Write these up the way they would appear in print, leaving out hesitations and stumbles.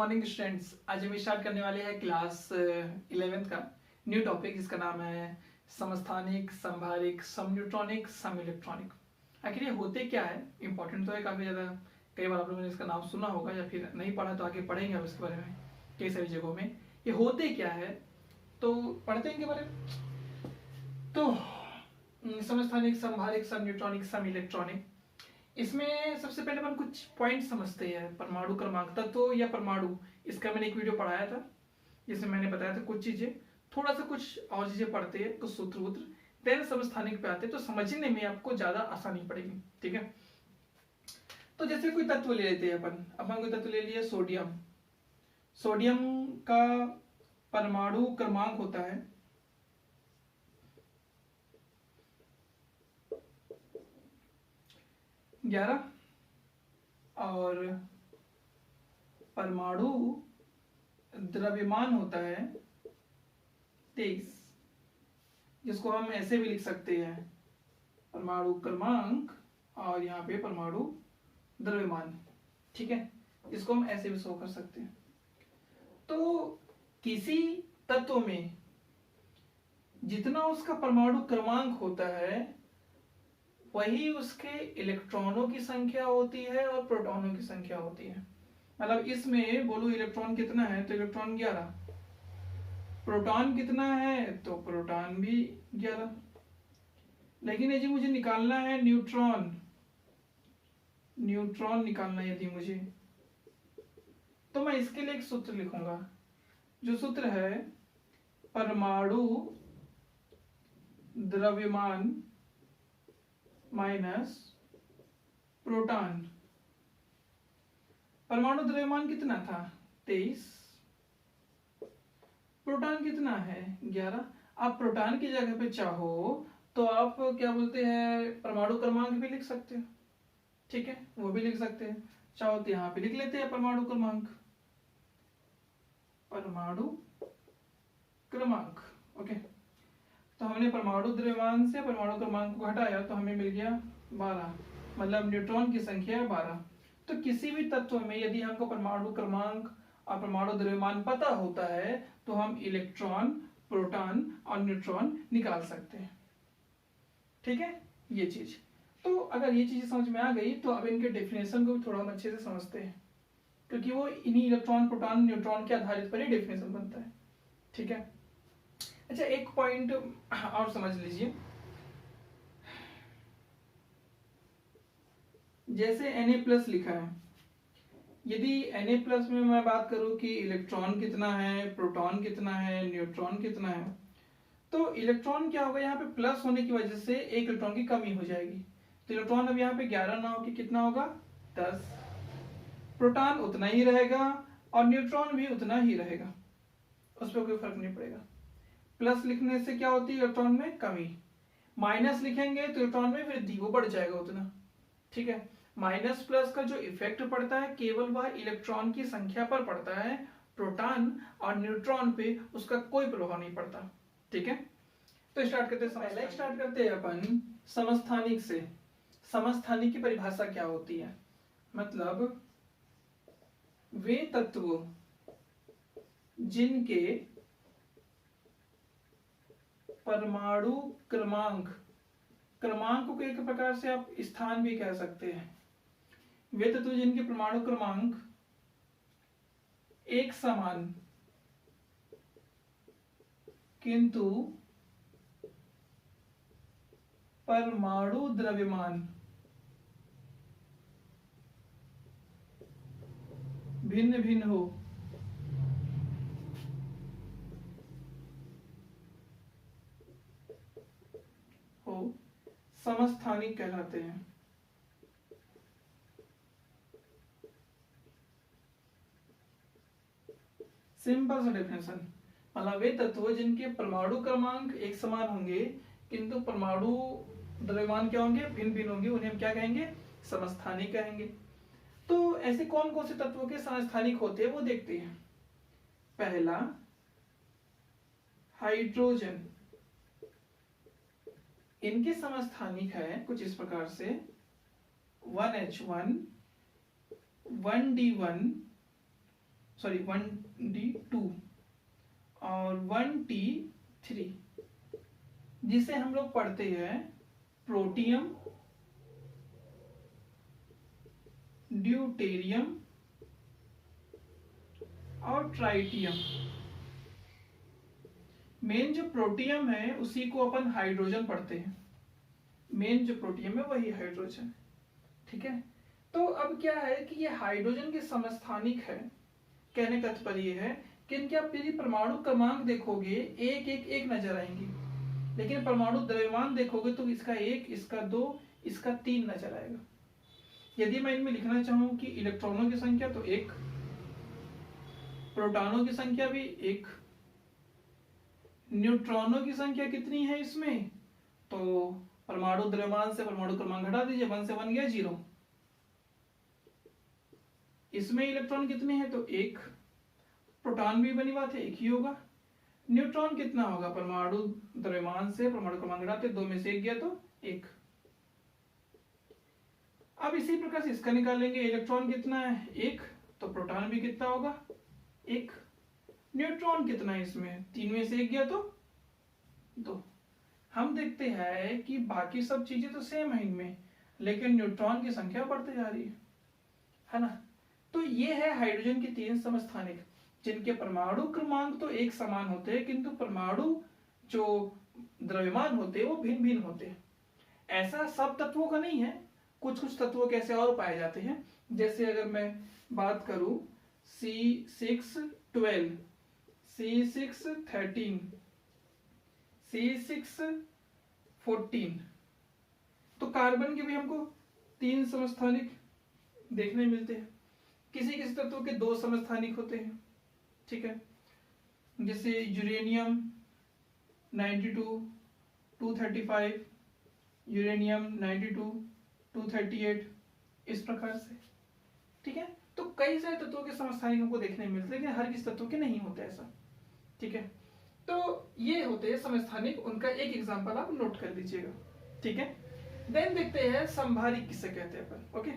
Morning students. आज हम start करने वाले हैं क्लास 11th का न्यू टॉपिक, जिसका नाम है समस्थानिक, संभारिक, समन्यूट्रॉनिक, सम इलेक्ट्रॉनिक। आखिर ये होते क्या है? इंपॉर्टेंट तो है काफ़ी ज़्यादा। कई बार आप लोगों ने इसका नाम सुना होगा या फिर नहीं पढ़ा तो आगे पढ़ेंगे हम इसके बारे में कई सारी जगहों में। ये होते क्या है तो पढ़ते हैं इनके बारे में। तो समस्थानिक, संभारिक, समन्यूट्रॉनिक, सम इलेक्ट्रॉनिक, इसमें सबसे पहले अपन कुछ पॉइंट समझते हैं। परमाणु क्रमांक, तत्व या परमाणु, इसका मैंने एक वीडियो पढ़ाया था जिसमें मैंने बताया था कुछ चीजें। थोड़ा सा कुछ और चीजें पढ़ते हैं, कुछ सूत्र वूत्र, देन समस्थानिक पे आते हैं तो समझने में आपको ज्यादा आसानी पड़ेगी। ठीक है, तो जैसे कोई तत्व ले लेते हैं अपन कोई तत्व ले लिया सोडियम। सोडियम का परमाणु क्रमांक होता है 11 और परमाणु द्रव्यमान होता है 23, जिसको हम ऐसे भी लिख सकते हैं परमाणु क्रमांक और यहाँ पे परमाणु द्रव्यमान। ठीक है, इसको हम ऐसे भी शो कर सकते हैं। तो किसी तत्व में जितना उसका परमाणु क्रमांक होता है वही उसके इलेक्ट्रॉनों की संख्या होती है और प्रोटॉनों की संख्या होती है। मतलब इसमें बोलूं इलेक्ट्रॉन कितना है तो इलेक्ट्रॉन 11, प्रोटॉन कितना है तो प्रोटॉन भी 11। लेकिन यदि मुझे निकालना है न्यूट्रॉन निकालना यदि मुझे, तो मैं इसके लिए एक सूत्र लिखूंगा। जो सूत्र है परमाणु द्रव्यमान माइनस प्रोटॉन। परमाणु द्रव्यमान कितना था 23, प्रोटॉन कितना है 11। आप प्रोटॉन की जगह पे चाहो तो आप क्या बोलते हैं परमाणु क्रमांक भी लिख सकते हो। ठीक है, वो भी लिख सकते हैं। चाहो तो यहां पे लिख लेते हैं परमाणु क्रमांक, ओके। तो हमने परमाणु द्रव्यमान से परमाणु क्रमांक को घटाया तो हमें मिल गया 12, मतलब न्यूट्रॉन की संख्या 12। तो किसी भी तत्व में यदि हमको परमाणु क्रमांक और परमाणु द्रव्यमान पता होता है तो हम इलेक्ट्रॉन, प्रोटॉन और न्यूट्रॉन निकाल सकते हैं। ठीक है, ये चीज। तो अगर ये चीज समझ में आ गई तो अब इनके डेफिनेशन को भी थोड़ा हम अच्छे से समझते हैं, क्योंकि वो इन्हीं इलेक्ट्रॉन, प्रोटॉन, न्यूट्रॉन के आधारित पर ही डेफिनेशन बनता है। ठीक है, अच्छा एक पॉइंट और समझ लीजिए। जैसे Na+ लिखा है, यदि Na+ में मैं बात करूं कि इलेक्ट्रॉन कितना है, प्रोटॉन कितना है, न्यूट्रॉन कितना है, तो इलेक्ट्रॉन क्या होगा, यहाँ पे प्लस होने की वजह से एक इलेक्ट्रॉन की कमी हो जाएगी। तो इलेक्ट्रॉन अब यहाँ पे 11 ना होकर कितना होगा 10, प्रोटॉन उतना ही रहेगा और न्यूट्रॉन भी उतना ही रहेगा, उस पर कोई फर्क नहीं पड़ेगा। प्लस लिखने से क्या होती है इलेक्ट्रॉन में कमी, माइनस लिखेंगे तो इलेक्ट्रॉन में वृद्धि, वो बढ़ जाएगा उतना। ठीक है, माइनस प्लस का जो इफेक्ट पड़ता है केवल वह इलेक्ट्रॉन की संख्या पर पड़ता है, प्रोटॉन और न्यूट्रॉन पे उसका कोई प्रभाव नहीं पड़ता। ठीक है, तो स्टार्ट करते हैं। पहले स्टार्ट करते हैं अपन समस्थानिक से। समस्थानिक की परिभाषा क्या होती है, मतलब वे तत्व जिनके परमाणु क्रमांक को एक प्रकार से आप स्थान भी कह सकते हैं। वे तत्व जिनके परमाणु क्रमांक एक समान किंतु परमाणु द्रव्यमान भिन्न भिन्न हो, समस्थानिक कहलाते हैं। सिंपल सा डेफिनेशन, मतलब वे तत्व जिनके परमाणु क्रमांक एक समान होंगे किंतु परमाणु द्रव्यमान क्या होंगे, भिन्न भिन्न होंगे, उन्हें हम क्या कहेंगे, समस्थानिक कहेंगे। तो ऐसे कौन कौन से तत्वों के समस्थानिक होते हैं वो देखते हैं। पहला हाइड्रोजन, इनके समस्थानिक है कुछ इस प्रकार से 1H1 1D1 सॉरी 1d2 और 1t3, जिसे हम लोग पढ़ते हैं प्रोटियम, ड्यूटेरियम और ट्राइटियम। मेन जो प्रोटियम है उसी को अपन हाइड्रोजन पढ़ते हैं, मेन जो प्रोटियम है वही हाइड्रोजन, ठीक है। तो अब क्या है कि ये हाइड्रोजन के समस्थानिक है, कहने का तात्पर्य है कि इनके आप यदि परमाणु क्रमांक देखोगे एक एक एक नजर आएंगे, लेकिन परमाणु द्रव्यमान देखोगे तो इसका 1, इसका 2, इसका 3 नजर आएगा। यदि मैं इनमें लिखना चाहूं कि इलेक्ट्रॉनों की संख्या तो 1, प्रोटॉनों की संख्या भी 1, न्यूट्रॉनों की संख्या कितनी है इसमें, तो परमाणु द्रव्यमान से परमाणु क्रमांक घटा दीजिए, 1 से 1 गया 0। इसमें इलेक्ट्रॉन कितने हैं तो 1, प्रोटॉन भी बनी बात है 1 ही होगा। न्यूट्रॉन कितना होगा, परमाणु द्रव्यमान से परमाणु क्रमांक घटाते 2 में से 1 गया तो 1। अब इसी प्रकार से इसका निकालेंगे, इलेक्ट्रॉन कितना है 1, तो प्रोटॉन भी कितना होगा 1। न्यूट्रॉन कितना है इसमें, 3 में से 1 गया तो 2। हम देखते हैं कि बाकी सब चीजें तो सेम है इनमें, लेकिन न्यूट्रॉन की संख्या बढ़ती जा रही है ना। तो ये है हाइड्रोजन के 3 समस्थानिक, जिनके परमाणु क्रमांक तो एक समान होते हैं, किंतु परमाणु जो द्रव्यमान होते हैं वो भिन्न भिन्न होते हैं। ऐसा सब तत्वों का नहीं है, कुछ कुछ तत्वों कैसे और पाए जाते हैं। जैसे अगर मैं बात करूं C612, C613, C614, तो कार्बन के भी हमको 3 समस्थानिक देखने मिलते हैं। किसी किसी तत्व के 2 समस्थानिक होते हैं, ठीक है। जैसे यूरेनियम 92, 235, यूरेनियम 92, 238, इस प्रकार से, ठीक है। तो कई सारे तत्वों के समस्थानिक हमको देखने मिलते हैं, लेकिन हर किसी तत्व के नहीं होते ऐसा, ठीक है। तो ये होते हैं समस्थानिक, उनका एक एग्जांपल आप नोट कर लीजिएगा, ठीक है। देन देखते हैं संभारिक किसे कहते हैं अपन, ओके।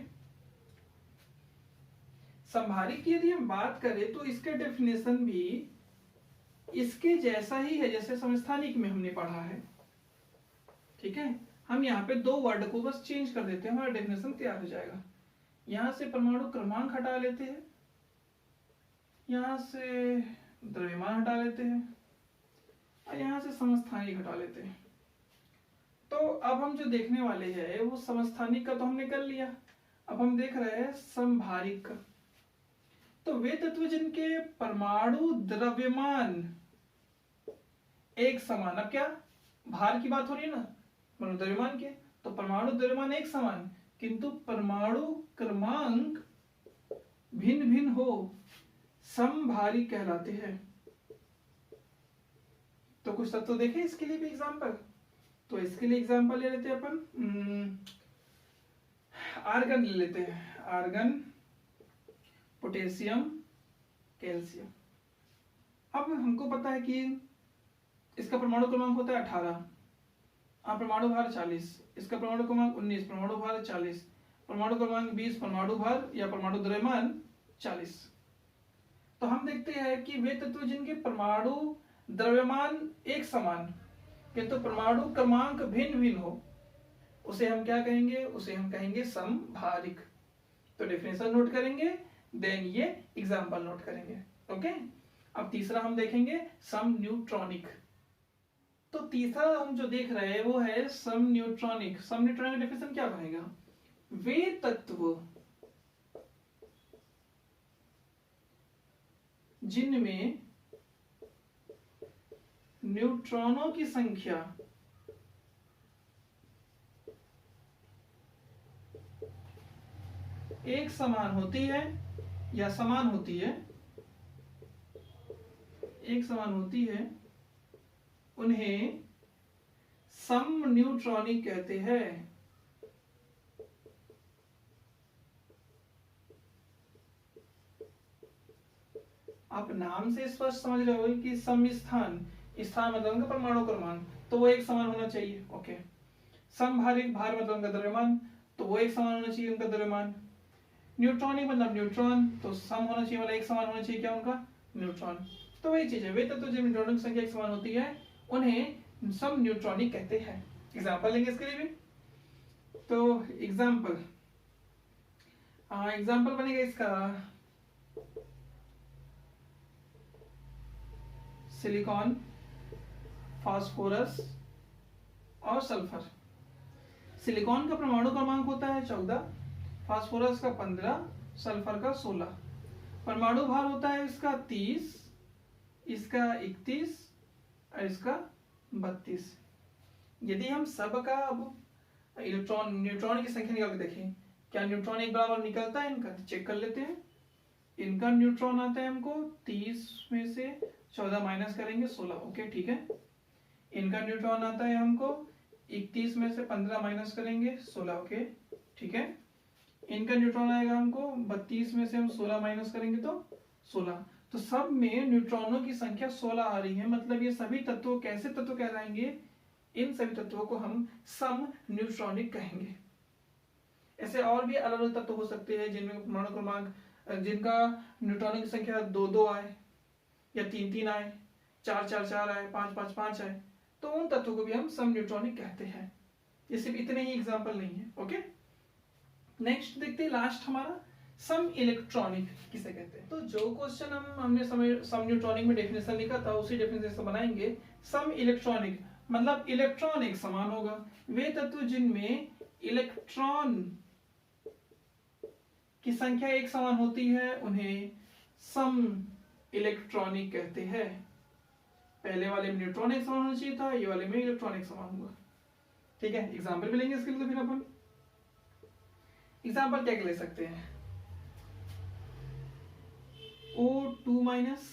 संभारिक की यदि हम बात करें तो इसका डेफिनेशन भी इसके जैसा ही है जैसे समस्थानिक में हमने पढ़ा है, ठीक है। हम यहाँ पे 2 वर्ड को बस चेंज कर देते हैं, हमारा डेफिनेशन तैयार हो जाएगा। यहां से परमाणु क्रमांक हटा लेते हैं, यहां से द्रव्यमान हटा लेते हैं और यहां से समस्थानिक हटा लेते हैं। तो अब हम जो देखने वाले हैं वो समस्थानिक का तो हमने कर लिया, अब हम देख रहे हैं संभारिक का। तो वे तत्व जिनके परमाणु द्रव्यमान एक समान, अब क्या भार की बात हो रही है ना, परमाणु द्रव्यमान के, तो परमाणु द्रव्यमान एक समान किंतु परमाणु क्रमांक भिन्न भिन्न हो, समभारिक कहलाते हैं। तो कुछ तत्व देखें इसके लिए भी एग्जांपल, तो इसके लिए एग्जांपल ले लेते हैं अपन, आर्गन ले लेते हैं, आर्गन, पोटेशियम, कैल्शियम। अब हमको पता है कि इसका परमाणु क्रमांक होता है 18, परमाणु भार 40, इसका परमाणु क्रमांक 19, परमाणु भार 40, परमाणु क्रमांक 20, परमाणु भार या परमाणु द्रव्यमान 40। तो हम देखते हैं कि वे तत्व जिनके परमाणु द्रव्यमान एक समान किंतु परमाणु क्रमांक भिन्न भिन्न हो, उसे हम क्या कहेंगे, उसे हम कहेंगे समभारिक। तो डेफिनेशन नोट करेंगे, देन ये एग्जांपल नोट करेंगे, ओके। अब तीसरा हम देखेंगे सम न्यूट्रॉनिक। तो तीसरा हम जो देख रहे हैं वो है सम न्यूट्रॉनिक। सम न्यूट्रॉनिक डेफिनेशन क्या बनेगा, वे तत्व जिनमें न्यूट्रॉनों की संख्या एक समान होती है या समान होती है, एक समान होती है, उन्हें सम न्यूट्रॉनिक कहते हैं। आप नाम से स्पष्ट समझ रहे हो कि सम स्थान, स्थान मतलब उनका परमाणु क्रमांक, तो वो एक समान होना चाहिए, ओके। समभारिक, भार मतलब उनका द्रव्यमान, तो वो एक समान होना चाहिए उनका द्रव्यमान। न्यूट्रॉनिक मतलब न्यूट्रॉन, तो सम होना चाहिए, मतलब एक समान होना चाहिए क्या उनका, न्यूट्रॉन। तो वही चीज है, वे तत्व जिनमें न्यूट्रॉनों की संख्या एक समान होती है उन्हें सम न्यूट्रॉनिक कहते हैं। एग्जाम्पल लेंगे इसके लिए भी, तो एग्जाम्पल बनेगा इसका सिलिकॉन, फास्फोरस और सल्फर। सिलिकॉन का परमाणु क्रमांक होता है 14, फास्फोरस का 15, सल्फर का 16। परमाणु भार होता है इसका 30, इसका 31 और इसका 32। यदि हम सब का अब इलेक्ट्रॉन न्यूट्रॉन की संख्या निकाल के देखें, क्या न्यूट्रॉन एक बराबर निकलता है इनका, तो चेक कर लेते हैं। इनका न्यूट्रॉन आता है हमको 30 में से 14 माइनस करेंगे 16, ओके ठीक है। इनका न्यूट्रॉन आता है हमको 31 में से 15 माइनस करेंगे 16, ओके ठीक है। इनका न्यूट्रॉन आएगा हमको 32 में से हम 16 माइनस करेंगे तो 16। तो सब में न्यूट्रॉनों की संख्या 16 आ रही है, मतलब ये सभी तत्व कैसे तत्व कहलाएंगे, इन सभी तत्वों को हम सम न्यूट्रॉनिक कहेंगे। ऐसे और भी अलग अलग तत्व हो सकते हैं जिनमें परमाणु क्रमांक जिनका न्यूट्रॉनों की संख्या 2-2 आए या 3-3 आए, 4-4-4 आए, 5-5-5 आए, तो उन तत्वों को भी हम सम न्यूट्रॉनिक कहते हैं। ये सिर्फ इतने ही एग्जाम्पल नहीं है, ओके। नेक्स्ट देखते हैं, लास्ट हमारा सम इलेक्ट्रॉनिक किसे कहते हैं। तो जो क्वेश्चन हमने सम न्यूट्रॉनिक में डेफिनेशन लिखा था उसी डेफिनेशन से बनाएंगे। सम इलेक्ट्रॉनिक मतलब इलेक्ट्रॉन एक समान होगा, वे तत्व जिनमें इलेक्ट्रॉन की संख्या एक समान होती है उन्हें सम इलेक्ट्रॉनिक कहते हैं। पहले वाले में न्यूट्रॉन एक समान होना चाहिए था, ये वाले में इलेक्ट्रॉन एक समान होगा, ठीक है। एग्जाम्पल भी लेंगे इसके लिए, तो फिर अपन एग्जाम्पल क्या ले सकते हैं, O2 minus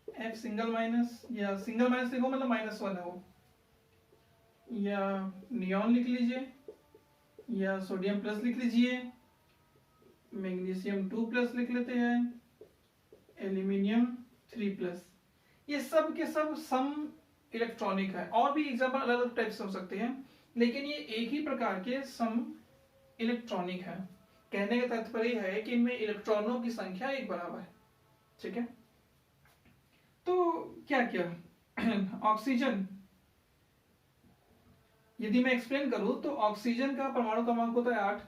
F single minus, या सिंगल माइनस लिखो मतलब -1 है वो, या नियॉन लिख लीजिए, या सोडियम प्लस लिख लीजिए, मैग्नीशियम 2 प्लस लिख लेते हैं, एल्यूमिनियम 3 प्लस। ये सब के सब सम इलेक्ट्रॉनिक है। और भी एग्जाम्पल अलग अलग टाइप से हो सकते हैं, लेकिन ये एक ही प्रकार के सम इलेक्ट्रॉनिक है। कहने का तात्पर्य है कि इनमें इलेक्ट्रॉनों की संख्या एक बराबर है, ठीक है। तो क्या क्या ऑक्सीजन, यदि मैं एक्सप्लेन करूं तो ऑक्सीजन का परमाणु क्रमांक होता है 8,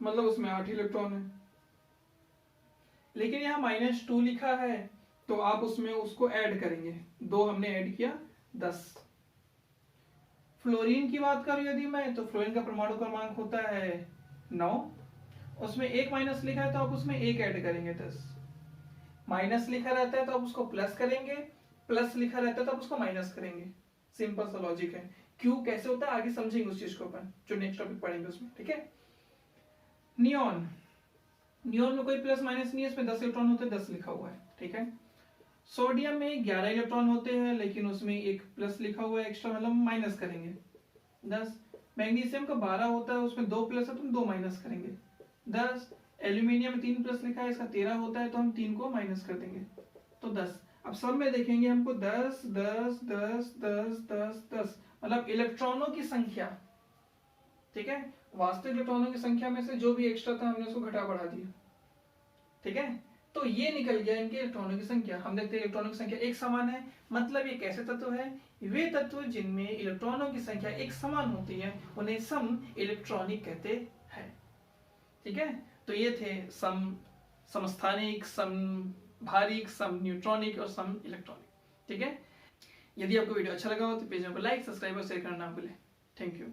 मतलब उसमें 8 इलेक्ट्रॉन है। लेकिन यहाँ -2 लिखा है तो आप उसमें उसको ऐड करेंगे, 2 हमने ऐड किया 10। फ्लोरीन की बात करूं यदि मैं, तो फ्लोरीन का परमाणु क्रमांक होता है 9, उसमें 1 माइनस लिखा है तो आप उसमें 1 ऐड करेंगे 10। माइनस लिखा रहता है तो आप उसको प्लस करेंगे, प्लस लिखा रहता है तो आप उसको माइनस करेंगे। सिंपल सा लॉजिक है। क्यों कैसे होता है आगे समझेंगे उस चीज को अपन, जो नेक्स्ट टॉपिक पढ़ेंगे उसमें, ठीक है। नियॉन, नियॉन में कोई प्लस माइनस नहीं है, इसमें 10 इलेक्ट्रॉन होते हैं, 10 लिखा हुआ है, ठीक है। सोडियम में 11 इलेक्ट्रॉन होते हैं, लेकिन उसमें एक प्लस लिखा हुआ है एक्स्ट्रा, मतलब माइनस करेंगे 10। मैग्नीशियम का 12 होता है, उसमें 2 प्लस है तो हम 2 माइनस करेंगे 10। एल्यूमिनियम में 3 प्लस लिखा है, इसका 13 होता है तो हम 3 को माइनस कर देंगे तो 10। अब सब में देखेंगे हमको 10 10 10 10 10 10, मतलब इलेक्ट्रॉनों की संख्या, ठीक है। वास्तविक इलेक्ट्रॉनों की संख्या में से जो भी एक्स्ट्रा था हमने उसको घटा बढ़ा दिया, ठीक है। तो ये निकल गया इनके इलेक्ट्रॉनों की संख्या। हम देखते हैं इलेक्ट्रॉनों की संख्या एक समान है, मतलब ये कैसे तत्व है, वे तत्व जिनमें इलेक्ट्रॉनों की संख्या एक समान होती है उन्हें सम इलेक्ट्रॉनिक कहते हैं, ठीक है। तो ये थे सम समस्थानिक, समभारिक, सम न्यूट्रॉनिक और सम इलेक्ट्रॉनिक, ठीक है। यदि आपको वीडियो अच्छा लगा हो तो पेज को लाइक, सब्सक्राइब और शेयर करना ना भूलें। Thank you.